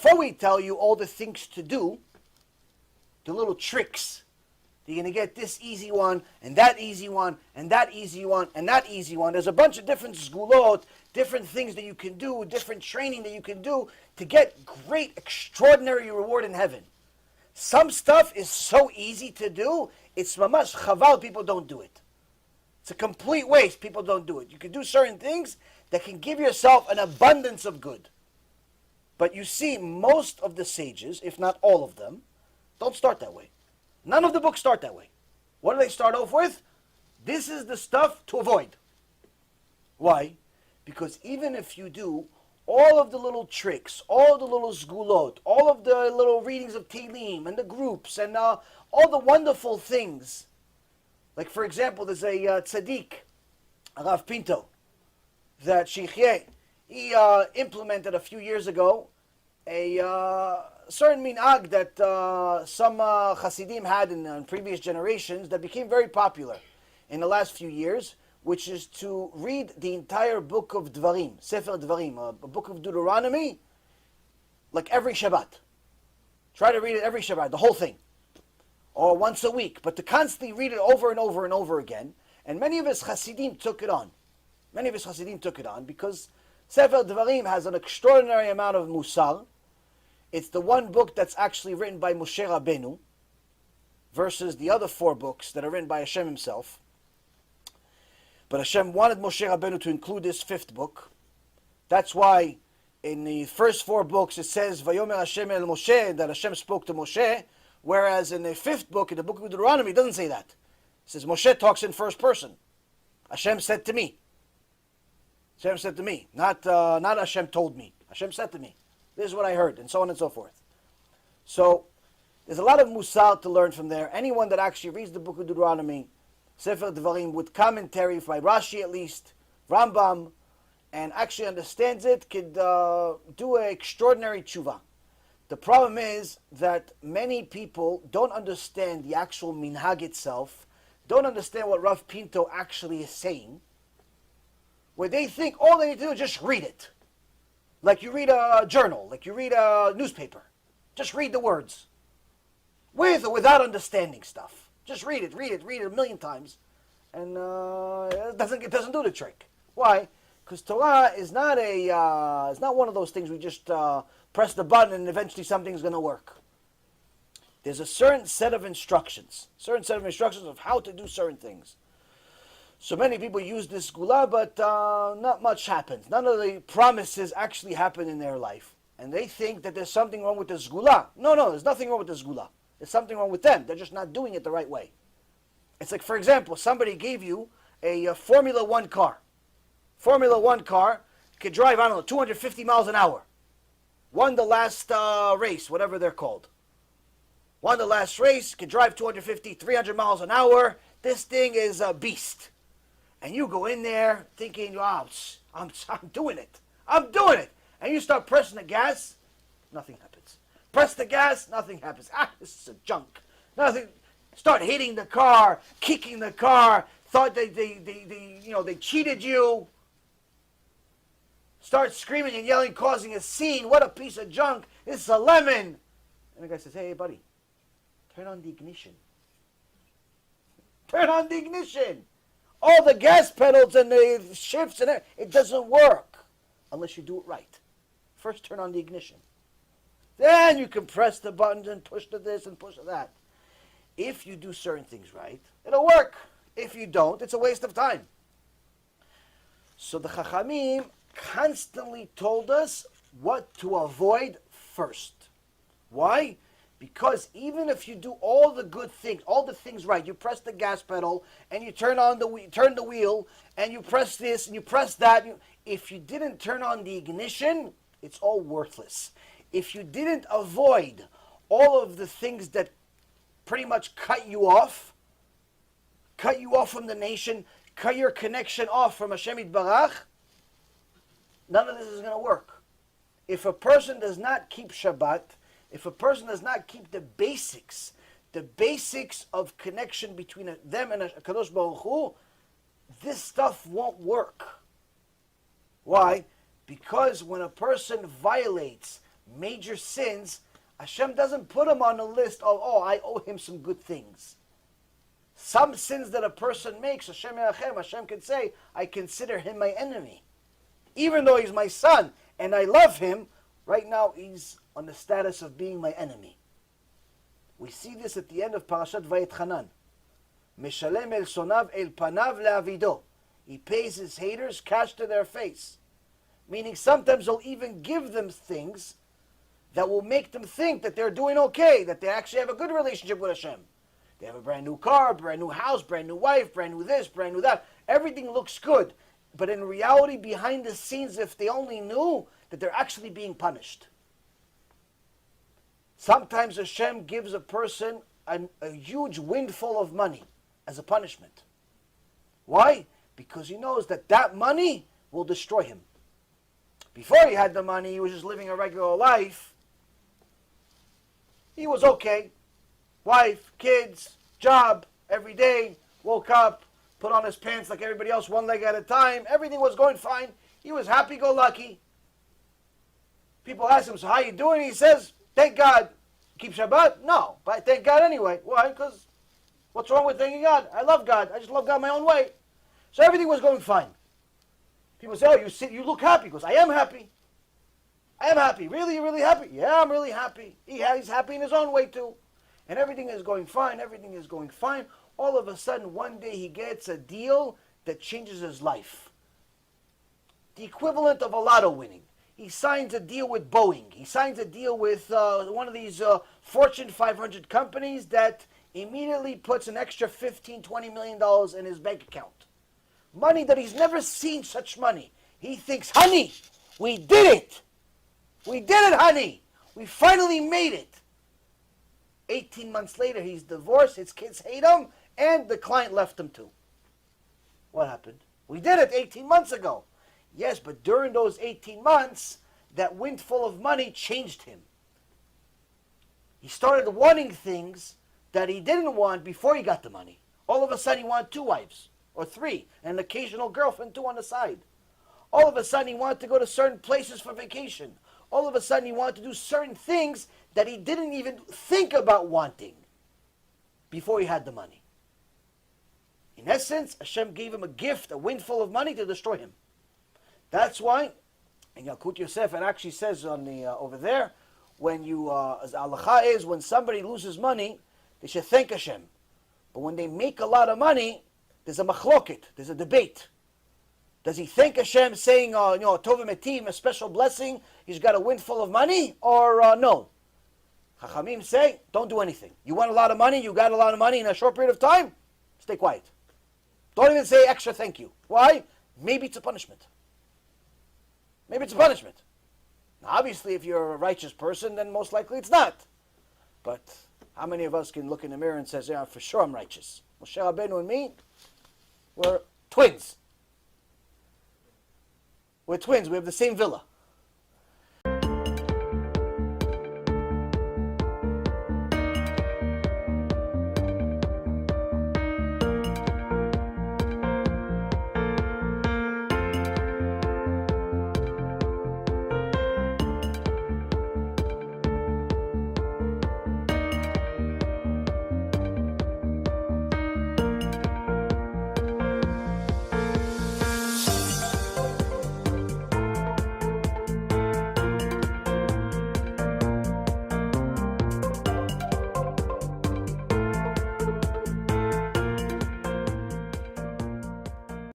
before we tell you all the things to do, the little tricks, you're going to get this easy one, and that easy one, and that easy one, and that easy one. There's a bunch of different segulot, different things that you can do, different training that you can do to get great, extraordinary reward in heaven. Some stuff is so easy to do, it's mamash chaval, people don't do it. It's a complete waste, people don't do it. You can do certain things that can give yourself an abundance of good. But you see, most of the sages, if not all of them, don't start that way. None of the books start that way. What do they start off with? This is the stuff to avoid. Why? Because even if you do all of the little tricks, all the little segulot, all of the little readings of Tehillim and the groups and all the wonderful things, like for example, there's a tzaddik, Rav Pinto, that Shichyeh, he implemented a few years ago a certain minhag that some Hasidim had in previous generations that became very popular in the last few years, which is to read the entire book of Dvarim, Sefer Dvarim, a book of Deuteronomy, like every Shabbat. Try to read it every Shabbat, the whole thing, or once a week, but to constantly read it over and over and over again. And many of his Hasidim took it on. Many of his Hasidim took it on because Sefer Dvarim has an extraordinary amount of musar. It's the one book that's actually written by Moshe Rabbeinu versus the other 4 books that are written by Hashem himself. But Hashem wanted Moshe Rabbeinu to include this 5th book. That's why in the first 4 books it says Vayomer Hashem el Moshe, that Hashem spoke to Moshe, whereas in the 5th book, in the book of Deuteronomy, it doesn't say that. It says Moshe talks in first person. Hashem said to me. Hashem said to me. Not Hashem told me. Hashem said to me. This is what I heard, and so on and so forth. So, there's a lot of musar to learn from there. Anyone that actually reads the book of Deuteronomy, Sefer Devarim, with commentary by Rashi at least, Rambam, and actually understands it, could do an extraordinary tshuva. The problem is that many people don't understand the actual minhag itself, don't understand what Rav Pinto actually is saying, where they think all they need to do is just read it. Like you read a journal, like you read a newspaper. Just read the words. With or without understanding stuff. Just read it a million times. And it doesn't do the trick. Why? Because Torah is not it's not one of those things we just press the button and eventually something's going to work. There's a certain set of instructions. Of how to do certain things. So many people use this gula, but not much happens. None of the promises actually happen in their life. And they think that there's something wrong with this gula. No, there's nothing wrong with this gula. There's something wrong with them. They're just not doing it the right way. It's like, for example, somebody gave you a Formula 1 car. Formula 1 car could drive, 250 miles an hour. Won the last race, whatever they're called. Won the last race, could drive 250, 300 miles an hour. This thing is a beast. And you go in there thinking, wow, I'm doing it. I'm doing it. And you start pressing the gas, nothing happens. Press the gas, nothing happens. This is a junk. Nothing. Start hitting the car, kicking the car, thought they cheated you. Start screaming and yelling, causing a scene. What a piece of junk. This is a lemon. And the guy says, hey, buddy, turn on the ignition. Turn on the ignition. All the gas pedals and the shifts and it doesn't work unless you do it right. First, turn on the ignition. Then you can press the buttons and push to this and push to that. If you do certain things right, it'll work. If you don't, it's a waste of time. So the Chachamim constantly told us what to avoid first. Why? Because even if you do all the good things, all the things right, you press the gas pedal and you turn the wheel and you press this and you press that. If you didn't turn on the ignition, it's all worthless. If you didn't avoid all of the things that pretty much cut you off from the nation, cut your connection off from Hashem Yitbarach, none of this is going to work. If a person does not keep Shabbat, if a person does not keep the basics of connection between them and HaKadosh Baruch Hu, this stuff won't work. Why? Because when a person violates major sins, Hashem doesn't put him on a list of, oh, I owe him some good things. Some sins that a person makes, Hashem can say, I consider him my enemy. Even though he's my son and I love him, right now he's on the status of being my enemy. We see this at the end of Parashat Vayetchanan. Meshalem el sonav el panav le'avido. He pays his haters cash to their face. Meaning sometimes he'll even give them things that will make them think that they're doing okay, that they actually have a good relationship with Hashem. They have a brand new car, brand new house, brand new wife, brand new this, brand new that. Everything looks good. But in reality, behind the scenes, if they only knew that they're actually being punished. Sometimes Hashem gives a person a huge windfall of money as a punishment. Why? Because he knows that that money will destroy him. Before he had the money, he was just living a regular life. He was okay. Wife, kids, job, every day, woke up, put on his pants like everybody else, one leg at a time. Everything was going fine. He was happy-go-lucky. People ask him, so how you doing? He says, thank God. Keep Shabbat? No, but I thank God anyway. Why? Because what's wrong with thanking God? I love God. I just love God my own way. So everything was going fine. People say, oh, you look happy. He goes, I am happy. I am happy. Really? You're really happy? Yeah, I'm really happy. He's happy in his own way too. And everything is going fine. Everything is going fine. All of a sudden, one day he gets a deal that changes his life. The equivalent of a lotto winning. He signs a deal with Boeing. He signs a deal with one of these Fortune 500 companies that immediately puts an extra $15, $20 million in his bank account. Money that he's never seen such money. He thinks, honey, we did it. We did it, honey. We finally made it. 18 months later, he's divorced. His kids hate him. And the client left him too. What happened? We did it 18 months ago. Yes, but during those 18 months, that windfall of money changed him. He started wanting things that he didn't want before he got the money. All of a sudden, he wanted 2 wives, or 3, and an occasional girlfriend too on the side. All of a sudden, he wanted to go to certain places for vacation. All of a sudden, he wanted to do certain things that he didn't even think about wanting before he had the money. In essence, Hashem gave him a gift, a windfall of money to destroy him. That's why, in Yalkut Yosef, it actually says on the over there, when you, as halacha is, when somebody loses money, they should thank Hashem. But when they make a lot of money, there's a machloket, there's a debate. Does he thank Hashem saying, Tova Metim, a special blessing, he's got a windfall of money, or no? Chachamim say, don't do anything. You want a lot of money, you got a lot of money in a short period of time, stay quiet. Don't even say extra thank you. Why? Maybe it's a punishment. Maybe it's a punishment. Now, obviously, if you're a righteous person, then most likely it's not. But how many of us can look in the mirror and say, yeah, for sure I'm righteous? Moshe Rabbeinu and me, we're twins. We're twins. We have the same villa.